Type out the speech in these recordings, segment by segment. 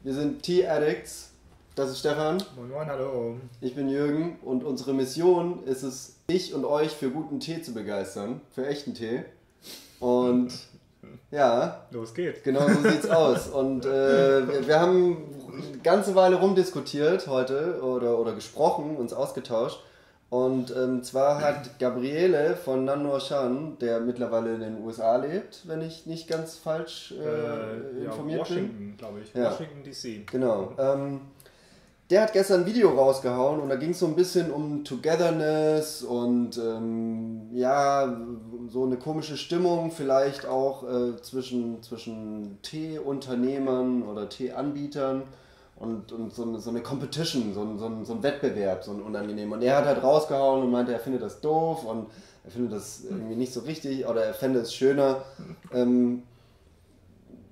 Wir sind Tea Addicts. Das ist Stefan. Moin Moin, hallo. Ich bin Jürgen und unsere Mission ist es, dich und euch für guten Tee zu begeistern. Für echten Tee. Und ja. Los geht's. Genau so sieht's aus. Und wir haben eine ganze Weile rumdiskutiert heute oder gesprochen, uns ausgetauscht. Und zwar hat Gabriele von Nanor Shan, der mittlerweile in den USA lebt, wenn ich nicht ganz falsch informiert bin. Washington, glaube ich. Ja. Washington DC. Genau. Der hat gestern ein Video rausgehauen und da ging es so ein bisschen um Togetherness und ja, so eine komische Stimmung vielleicht auch zwischen Teeunternehmern oder Teeanbietern und so eine Competition, so ein Wettbewerb, so ein unangenehm. Und er hat halt rausgehauen und meinte, er findet das doof und er findet das irgendwie nicht so richtig oder er fände es schöner,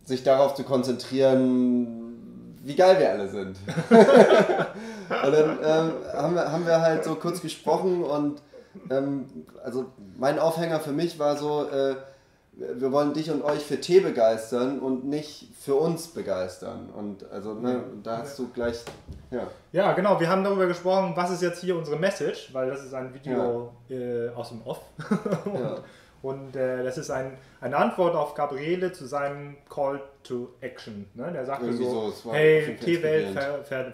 sich darauf zu konzentrieren, wie geil wir alle sind. Und dann haben wir halt so kurz gesprochen und also mein Aufhänger für mich war so, wir wollen dich und euch für Tee begeistern und nicht für uns begeistern. Und also ne, da hast du gleich, ja. Ja, genau, wir haben darüber gesprochen, was ist jetzt hier unsere Message, weil das ist ein Video aus dem Off. Und das ist eine Antwort auf Gabriele zu seinem Call to Action. Ne? Der sagte so, hey, Teewelt,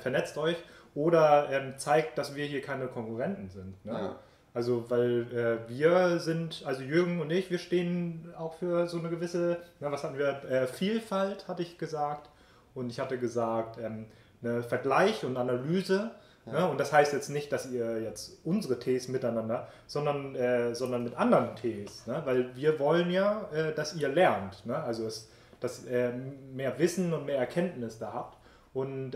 vernetzt euch oder zeigt, dass wir hier keine Konkurrenten sind. Ne? Ja. Also, weil wir sind, also Jürgen und ich, wir stehen auch für so eine gewisse, was hatten wir, Vielfalt, hatte ich gesagt. Und ich hatte gesagt, eine Vergleich und Analyse. Ja. Ne? Und das heißt jetzt nicht, dass ihr jetzt unsere Tees miteinander, sondern mit anderen Tees. Ne? Weil wir wollen ja, dass ihr lernt. Ne? Also, dass ihr mehr Wissen und mehr Erkenntnis da habt. Und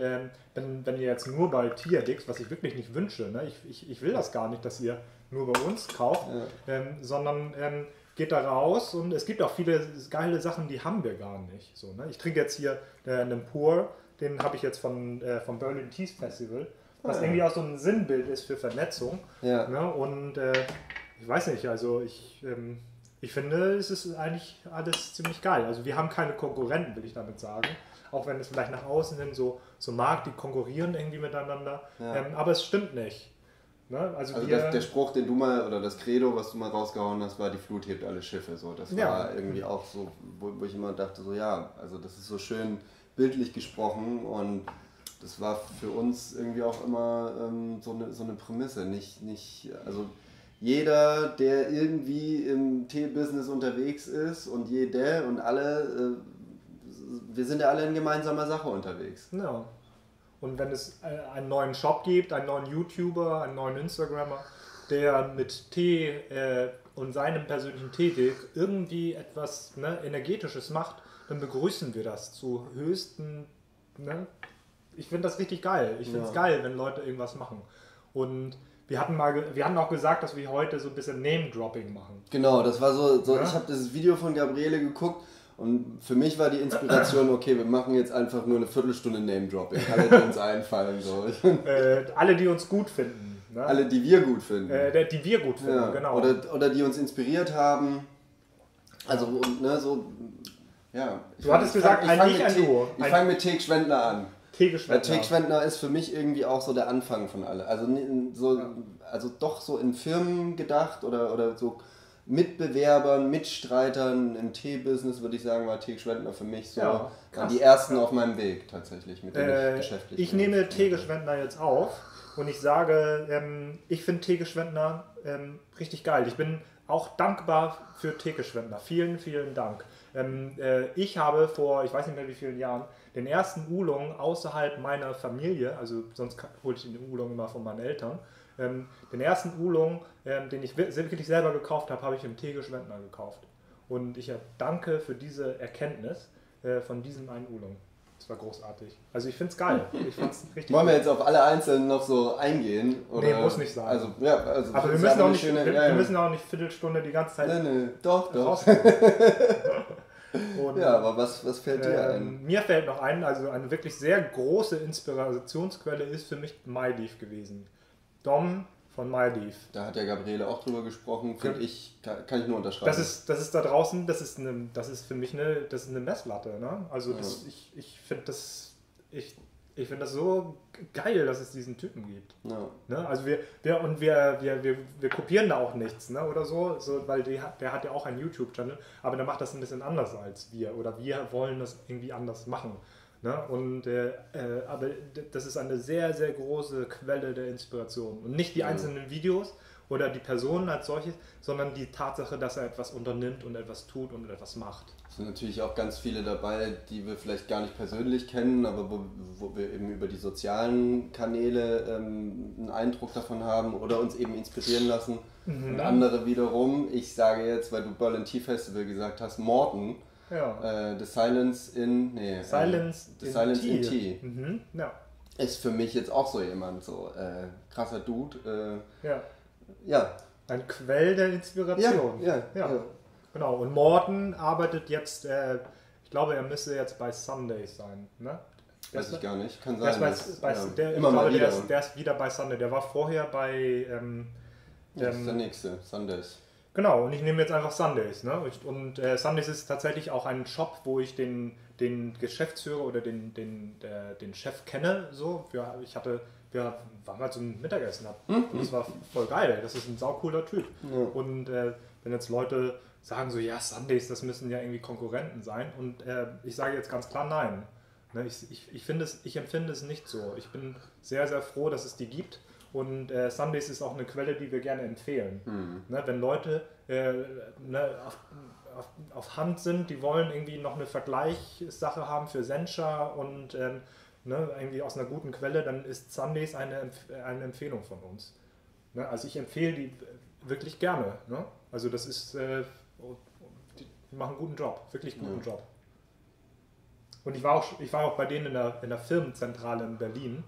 wenn ihr jetzt nur bei Tea Addicts, was ich wirklich nicht wünsche, ne? Ich will das gar nicht, dass ihr nur bei uns kauft, sondern geht da raus und es gibt auch viele geile Sachen, die haben wir gar nicht. So, ne? Ich trinke jetzt hier einen Pour, den habe ich jetzt vom Berlin Teas Festival, was irgendwie auch so ein Sinnbild ist für Vernetzung. Ja. Ne? Und ich weiß nicht, also ich finde, es ist eigentlich alles ziemlich geil. Also wir haben keine Konkurrenten, will ich damit sagen. Auch wenn es vielleicht nach außen hin so mag, die konkurrieren irgendwie miteinander. Ja. Aber es stimmt nicht. Ne? Also der Spruch, den du mal, oder das Credo, was du mal rausgehauen hast, war, die Flut hebt alle Schiffe. So, das war irgendwie auch so, wo ich immer dachte, so ja, also das ist so schön bildlich gesprochen und das war für uns irgendwie auch immer so eine Prämisse. Also jeder, der irgendwie im Tee-Business unterwegs ist und jede und alle, wir sind ja alle in gemeinsamer Sache unterwegs. Ja. Und wenn es einen neuen Shop gibt, einen neuen YouTuber, einen neuen Instagrammer, der mit Tee und seinem persönlichen Teeweg irgendwie etwas Energetisches macht, dann begrüßen wir das zu höchsten. Ne? Ich finde das richtig geil. Ich finde es geil, wenn Leute irgendwas machen. Und wir hatten auch gesagt, dass wir heute so ein bisschen Name-Dropping machen. Genau, das war so ja? Ich habe dieses Video von Gabriele geguckt. Und für mich war die Inspiration, okay, wir machen jetzt einfach nur eine Viertelstunde Name-Dropping. Alle, die uns einfallen. So. Alle, die uns gut finden. Ne? Alle, die wir gut finden. Die wir gut finden, ja. Genau. Oder die uns inspiriert haben. Also, so, ja. Du hattest gesagt, ich fange mit Teek Schwendner an. Teek Schwendner ist für mich irgendwie auch so der Anfang von allem. Also doch so in Firmen gedacht oder so Mitbewerbern, Mitstreitern im Tee-Business, würde ich sagen, war Teek Schwendner für mich so waren die ersten auf meinem Weg tatsächlich, mit denen ich geschäftlich bin. Ich nehme Teek Schwendner jetzt auf und ich sage, ich finde Teek Schwendner richtig geil. Ich bin auch dankbar für Teek Schwendner. Vielen, vielen Dank. Ich habe vor, ich weiß nicht mehr wie vielen Jahren, den ersten Oolong außerhalb meiner Familie, also sonst hole ich den Oolong immer von meinen Eltern, den ersten Oolong, den ich wirklich selber gekauft habe, habe ich im Teek Schwendner gekauft. Und ich danke für diese Erkenntnis von diesem einen Oolong. Das war großartig. Also ich finde es geil. Ich find's richtig Wollen wir jetzt auf alle einzelnen noch so eingehen? Oder? Nee, muss nicht sein. Also aber wir müssen auch nicht, wir müssen auch nicht Viertelstunde die ganze Zeit. Nee, doch. Und, ja, aber was fällt dir ein? Mir fällt noch ein, also eine wirklich sehr große Inspirationsquelle ist für mich MyLeaf gewesen. Dom von MyLeaf. Da hat ja Gabriele auch drüber gesprochen, finde ich, kann ich nur unterschreiben. Das ist da draußen, das ist für mich eine Messlatte. Ne? Also ich finde das ich finde das so geil, dass es diesen Typen gibt. Ja. Ne? Also wir kopieren da auch nichts, ne? Oder so weil der hat ja auch einen YouTube-Channel, aber der macht das ein bisschen anders als wir. Oder wir wollen das irgendwie anders machen. Ne? Und, aber das ist eine sehr, sehr große Quelle der Inspiration. Und nicht die einzelnen Videos oder die Personen als solches, sondern die Tatsache, dass er etwas unternimmt und etwas tut und etwas macht. Es sind natürlich auch ganz viele dabei, die wir vielleicht gar nicht persönlich kennen, aber wo wir eben über die sozialen Kanäle einen Eindruck davon haben oder uns eben inspirieren lassen. Und andere wiederum, ich sage jetzt, weil du Berlin Tea Festival gesagt hast, Morten, The Silence in Tea. Ja. Ist für mich jetzt auch so jemand, so krasser Dude. Ja. Ein Quell der Inspiration. Ja. Genau, und Morten arbeitet jetzt, ich glaube, er müsste jetzt bei Sundays sein. Ne? Weiß ich gar nicht, kann sein. Der ist wieder bei Sundays. Der war vorher bei... das ist der nächste, Sundays. Genau, und ich nehme jetzt einfach Sundays. Ne? Und Sundays ist tatsächlich auch ein Shop, wo ich den Geschäftsführer oder den Chef kenne. So. Wir waren mal zum Mittagessen. Und das war voll geil. Das ist ein saucooler Typ. Ja. Und wenn jetzt Leute sagen so, ja, Sundays, das müssen ja irgendwie Konkurrenten sein. Und ich sage jetzt ganz klar nein. Ne? Ich empfinde es nicht so. Ich bin sehr, sehr froh, dass es die gibt. Und Sundays ist auch eine Quelle, die wir gerne empfehlen. Ne, wenn Leute auf Hand sind, die wollen irgendwie noch eine Vergleichssache haben für Sencha und irgendwie aus einer guten Quelle, dann ist Sundays eine Empfehlung von uns. Ne, also ich empfehle die wirklich gerne. Ne? Also das ist, die machen einen guten Job, wirklich guten Job. Und ich war auch bei denen in der Firmenzentrale in Berlin.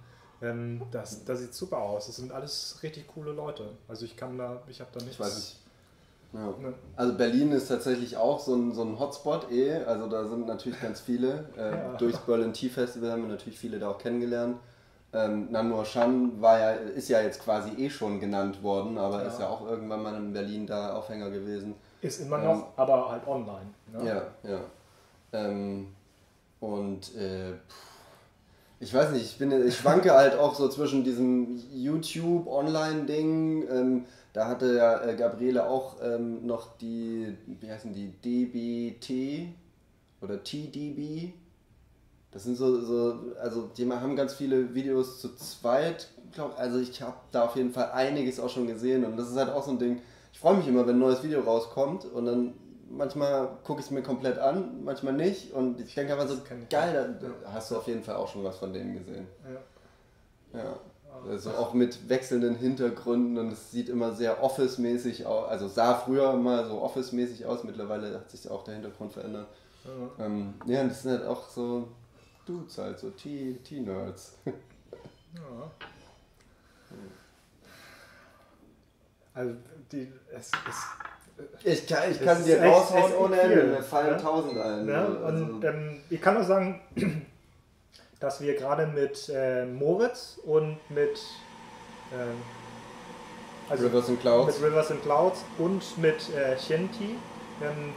Das sieht super aus. Das sind alles richtig coole Leute. Also ich habe da nichts. Ich weiß nicht. Ja. Ne. Also Berlin ist tatsächlich auch so ein Hotspot Also da sind natürlich ganz viele. Durch Berlin Tea Festival haben wir natürlich viele da auch kennengelernt. Nanmur Shan ist ja jetzt quasi schon genannt worden, aber ist ja auch irgendwann mal in Berlin da Aufhänger gewesen. Ist immer noch, aber halt online. Ne? Ja. Ich weiß nicht, ich schwanke halt auch so zwischen diesem YouTube-Online-Ding. Da hatte ja Gabriele auch noch wie heißen die, DBT oder TDB. Das sind also die haben ganz viele Videos zu zweit, also ich habe da auf jeden Fall einiges auch schon gesehen und das ist halt auch so ein Ding. Ich freue mich immer, wenn ein neues Video rauskommt und dann manchmal gucke ich es mir komplett an, manchmal nicht und ich denke aber so, geil, da hast du auf jeden Fall auch schon was von denen gesehen. Ja. Also auch mit wechselnden Hintergründen und es sieht immer sehr Office-mäßig aus, also sah früher mal so Office-mäßig aus, mittlerweile hat sich auch der Hintergrund verändert. Und das sind halt auch so Dudes halt, so Tea-Nerds. Also ich kann dir raushauen ohne Ende, mir fallen 1000 ein. Ja, und ich kann auch sagen, dass wir gerade mit Moritz und mit Rivers and Clouds und mit Shinti,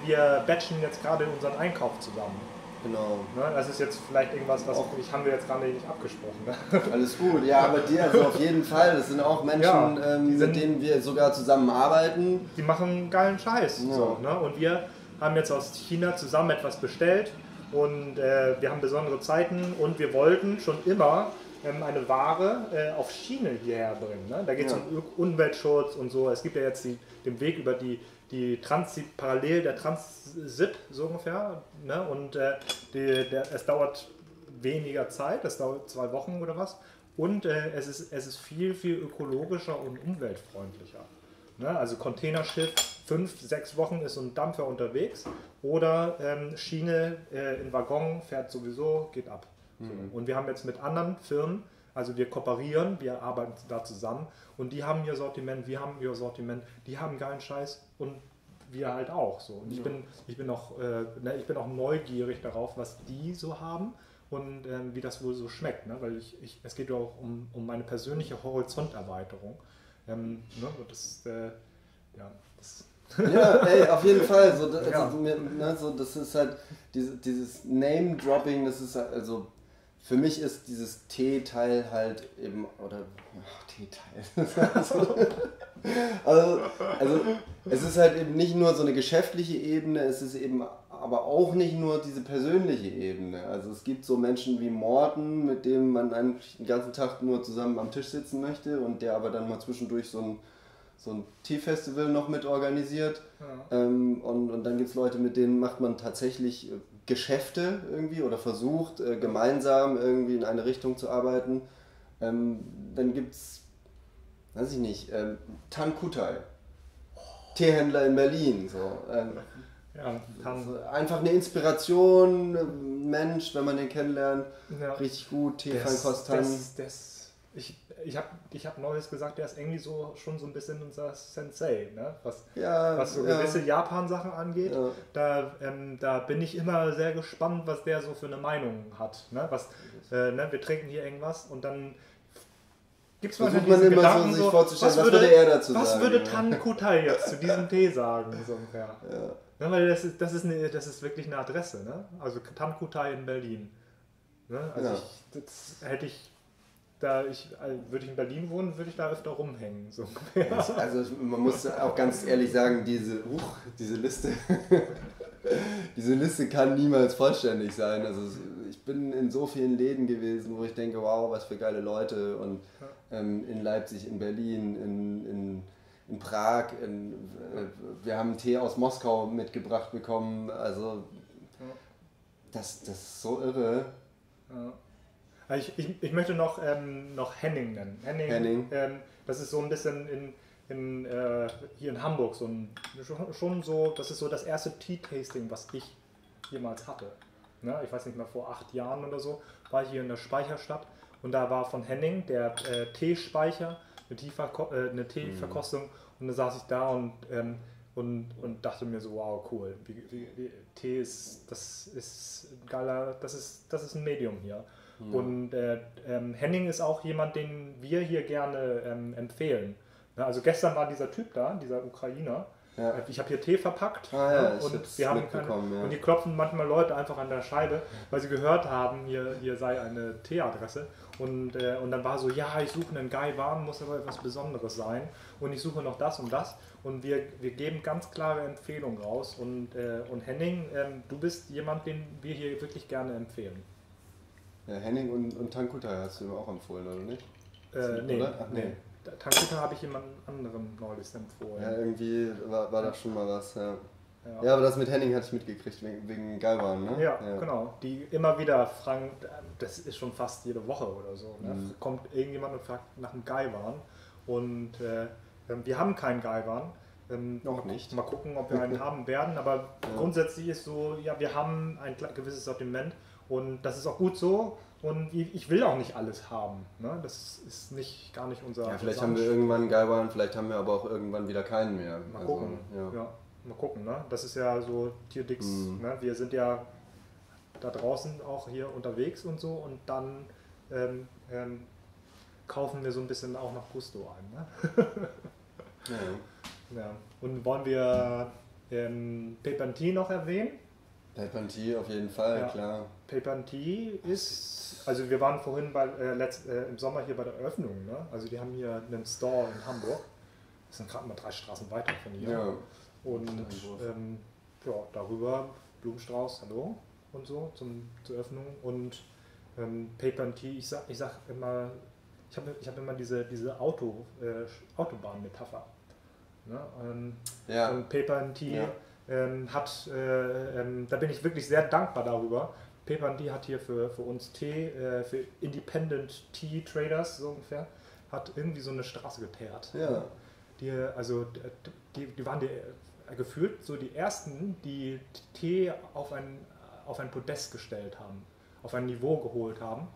wir batchen jetzt gerade unseren Einkauf zusammen. Genau. Ne, das ist jetzt vielleicht irgendwas, haben wir jetzt gerade nicht abgesprochen. Ne? Alles gut, ja, aber die also auf jeden Fall, das sind auch Menschen, mit denen wir sogar zusammenarbeiten. Die machen geilen Scheiß. Ja. So, ne? Und wir haben jetzt aus China zusammen etwas bestellt und wir haben besondere Zeiten und wir wollten schon immer eine Ware auf Schiene hierher bringen. Ne? Da geht es um Umweltschutz und so. Es gibt ja jetzt den Weg über die parallel der Transit so ungefähr, ne? Und es dauert weniger Zeit, es dauert 2 Wochen oder was und es ist viel, viel ökologischer und umweltfreundlicher. Ne? Also Containerschiff, 5-6 Wochen ist so ein Dampfer unterwegs oder Schiene in Waggon fährt sowieso, geht ab. Und wir haben jetzt mit anderen Firmen, also wir kooperieren, wir arbeiten da zusammen und die haben ihr Sortiment, wir haben ihr Sortiment, die haben geilen Scheiß und wir halt auch so. Und ich bin auch neugierig darauf, was die so haben und wie das wohl so schmeckt, ne? Weil es geht ja auch um meine persönliche Horizonterweiterung. Ne? Und ja, ey, auf jeden Fall. Das ist halt dieses Name-Dropping, das ist also für mich ist dieses Teeteil halt eben, oder Teeteil, also es ist halt eben nicht nur so eine geschäftliche Ebene, es ist eben aber auch nicht nur diese persönliche Ebene. Also es gibt so Menschen wie Morten, mit dem man eigentlich den ganzen Tag nur zusammen am Tisch sitzen möchte und der aber dann mal zwischendurch so ein Teefestival noch mit organisiert. Ja. Und dann gibt es Leute, mit denen macht man tatsächlich Geschäfte irgendwie oder versucht gemeinsam irgendwie in eine Richtung zu arbeiten. Dann gibt es, weiß ich nicht, Tan Kutai, Teehändler in Berlin. So. Einfach eine Inspiration, Mensch, wenn man den kennenlernt, richtig gut, Tee-Fan-Kostan. Ich hab Neues gesagt, der ist irgendwie schon so ein bisschen unser Sensei, ne? Was so gewisse Japan-Sachen angeht. Ja. Da bin ich immer sehr gespannt, was der so für eine Meinung hat. Ne? Wir trinken hier irgendwas und dann gibt es manchmal diesen Gedanken, so sich vorzustellen, was würde er dazu sagen? Was würde Tan Kutai jetzt zu diesem Tee sagen? So ungefähr. Ja. Weil das ist wirklich eine Adresse, ne? Also Tan Kutai in Berlin. Ne? Also würde ich in Berlin wohnen, würde ich da öfter rumhängen. So. Also man muss auch ganz ehrlich sagen, diese Liste, diese Liste kann niemals vollständig sein. Also ich bin in so vielen Läden gewesen, wo ich denke, wow, was für geile Leute. Und in Leipzig, in Berlin, in Prag, wir haben Tee aus Moskau mitgebracht bekommen. Also das ist so irre. Ja. Ich möchte noch Henning nennen. Henning. Das ist so ein bisschen hier in Hamburg schon so, das ist so das erste Tea-Tasting, was ich jemals hatte. Ne? Ich weiß nicht mehr, vor 8 Jahren oder so, war ich hier in der Speicherstadt und da war von Henning der Teespeicher, eine Teeverkostung und da saß ich da und dachte mir so, wow, cool, Tee das ist geiler, das ist ein Medium hier. Ja. Und Henning ist auch jemand, den wir hier gerne empfehlen. Also gestern war dieser Typ da, dieser Ukrainer. Ja. Ich habe hier Tee verpackt und wir haben und die klopfen manchmal Leute einfach an der Scheibe, weil sie gehört haben, hier sei eine Teeadresse. Und dann war so, ja, ich suche einen Gaiwan, muss aber etwas Besonderes sein. Und ich suche noch das und das. Und wir geben ganz klare Empfehlungen raus. Und Henning, du bist jemand, den wir hier wirklich gerne empfehlen. Ja, Henning und Tan Kutai hast du mir auch empfohlen, oder nicht? Nee. Oder? Ach, nee. Tan Kutai habe ich jemand anderem neulich empfohlen. Ja, irgendwie war da schon mal was, ja. Ja, aber das mit Henning hatte ich mitgekriegt, wegen Gaiwan, ne? Ja, genau. Die immer wieder fragen, das ist schon fast jede Woche oder so, ne? Kommt irgendjemand und fragt nach einem Gaiwan. Und wir haben keinen Gaiwan. Noch nicht. Mal gucken, ob wir einen haben werden, aber grundsätzlich ist so, ja, wir haben ein gewisses Sortiment. Und das ist auch gut so und ich will auch nicht alles haben. Ne? Das ist gar nicht unser... Ja, vielleicht haben wir irgendwann einen Gaiwan, vielleicht haben wir aber auch irgendwann wieder keinen mehr. Mal gucken. Ja, mal gucken. Ne? Das ist ja so Tierdix. Ne? Wir sind ja da draußen auch hier unterwegs und so und dann kaufen wir so ein bisschen auch nach Gusto ein. Ne? Ja. Und wollen wir Paper & Tea noch erwähnen? Paper & Tea auf jeden Fall, klar. Paper & Tea ist, also wir waren vorhin im Sommer hier bei der Eröffnung, ne? Also die haben hier einen Store in Hamburg, das sind gerade mal 3 Straßen weiter von hier. Ja. Und darüber Blumenstrauß, hallo und so zur Öffnung und Paper & Tea, ich sag immer, ich hab immer diese Autobahn-Metapher. Ne? Und Paper & Tea da bin ich wirklich sehr dankbar darüber. Paper & Tea hat hier für uns Tee, für Independent Tea Traders so ungefähr, hat irgendwie so eine Straße geteert. Ja. Die waren gefühlt so die ersten, die Tee auf ein Podest gestellt haben, auf ein Niveau geholt haben.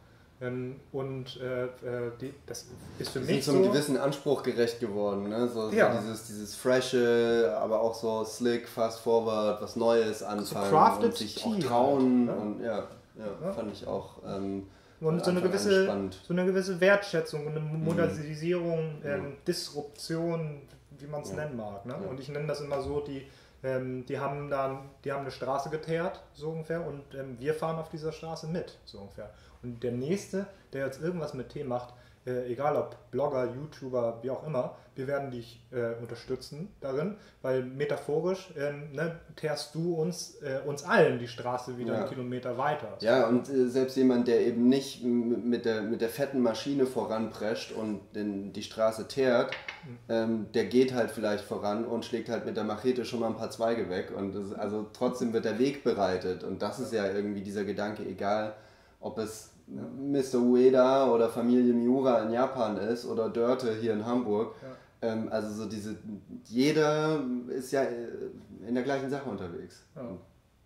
Das ist für mich so einem gewissen Anspruch gerecht geworden, ne? So dieses Freshe, aber auch so slick, fast forward, was Neues anfangen und sich auch trauen. Ne? Und fand ich auch und so eine gewisse Wertschätzung und eine Modernisierung, Disruption, wie man es nennen mag. Ne? Und ich nenne das immer so, die haben eine Straße geteert, so ungefähr, und wir fahren auf dieser Straße mit, so ungefähr. Und der Nächste, der jetzt irgendwas mit Tee macht, egal ob Blogger, YouTuber, wie auch immer, wir werden dich unterstützen darin, weil metaphorisch teerst du uns allen die Straße wieder einen Kilometer weiter. Ja, und selbst jemand, der eben nicht mit der fetten Maschine voranprescht und die Straße teert, der geht halt vielleicht voran und schlägt halt mit der Machete schon mal ein paar Zweige weg. Und also trotzdem wird der Weg bereitet. Und das ist ja irgendwie dieser Gedanke, egal ob es Mr. Ueda oder Familie Miura in Japan ist oder Dörte hier in Hamburg. Ja. Also so jeder ist ja in der gleichen Sache unterwegs. Ja. Und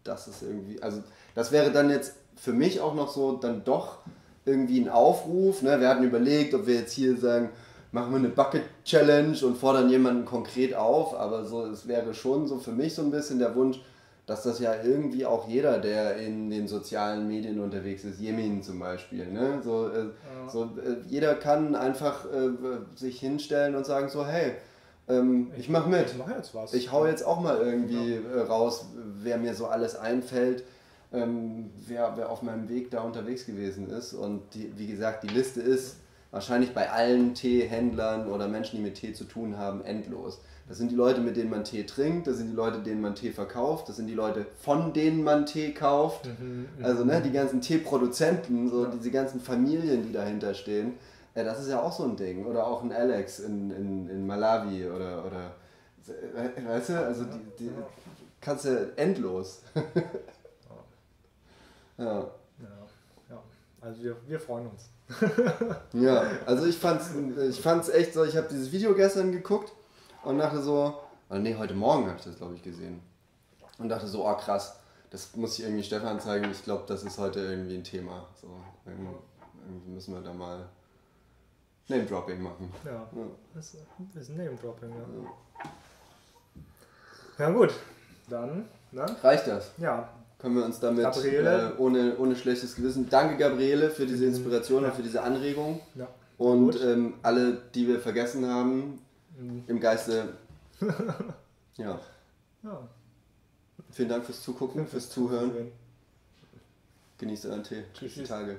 das ist irgendwie, also das wäre dann jetzt für mich auch noch so dann doch irgendwie ein Aufruf. Ne? Wir hatten überlegt, ob wir jetzt hier sagen, machen wir eine Bucket Challenge und fordern jemanden konkret auf, aber so, es wäre schon so für mich so ein bisschen der Wunsch, dass das ja irgendwie auch jeder, der in den sozialen Medien unterwegs ist, Jemin zum Beispiel, ne? Jeder kann einfach sich hinstellen und sagen so, hey, ich mach mit, ich mach jetzt was. Ich hau jetzt auch mal irgendwie raus, wer mir so alles einfällt, wer auf meinem Weg da unterwegs gewesen ist. Und wie gesagt, die Liste ist wahrscheinlich bei allen Teehändlern oder Menschen, die mit Tee zu tun haben, endlos. Das sind die Leute, mit denen man Tee trinkt, das sind die Leute, denen man Tee verkauft, das sind die Leute, von denen man Tee kauft. Also die ganzen Teeproduzenten, so diese ganzen Familien, die dahinter stehen, das ist ja auch so ein Ding. Oder auch ein Alex in Malawi oder weißt du, also die kannst du endlos. Ja. Also wir freuen uns. Ja, also ich fand's echt so, ich habe dieses Video gestern geguckt und dachte so, heute Morgen habe ich das glaube ich gesehen und dachte so, oh krass, das muss ich irgendwie Stefan zeigen, ich glaube das ist heute irgendwie ein Thema, so, irgendwie müssen wir da mal Name-Dropping machen. Ja, das ist Name-Dropping, ja. Ja gut, dann reicht das? Ja. Können wir uns damit ohne schlechtes Gewissen. Danke Gabriele für diese Inspiration und für diese Anregung. Ja. Und alle, die wir vergessen haben, im Geiste. Ja. Vielen Dank fürs Zugucken, fürs Zuhören. Genießt euren Tee. Tschüss die Tage.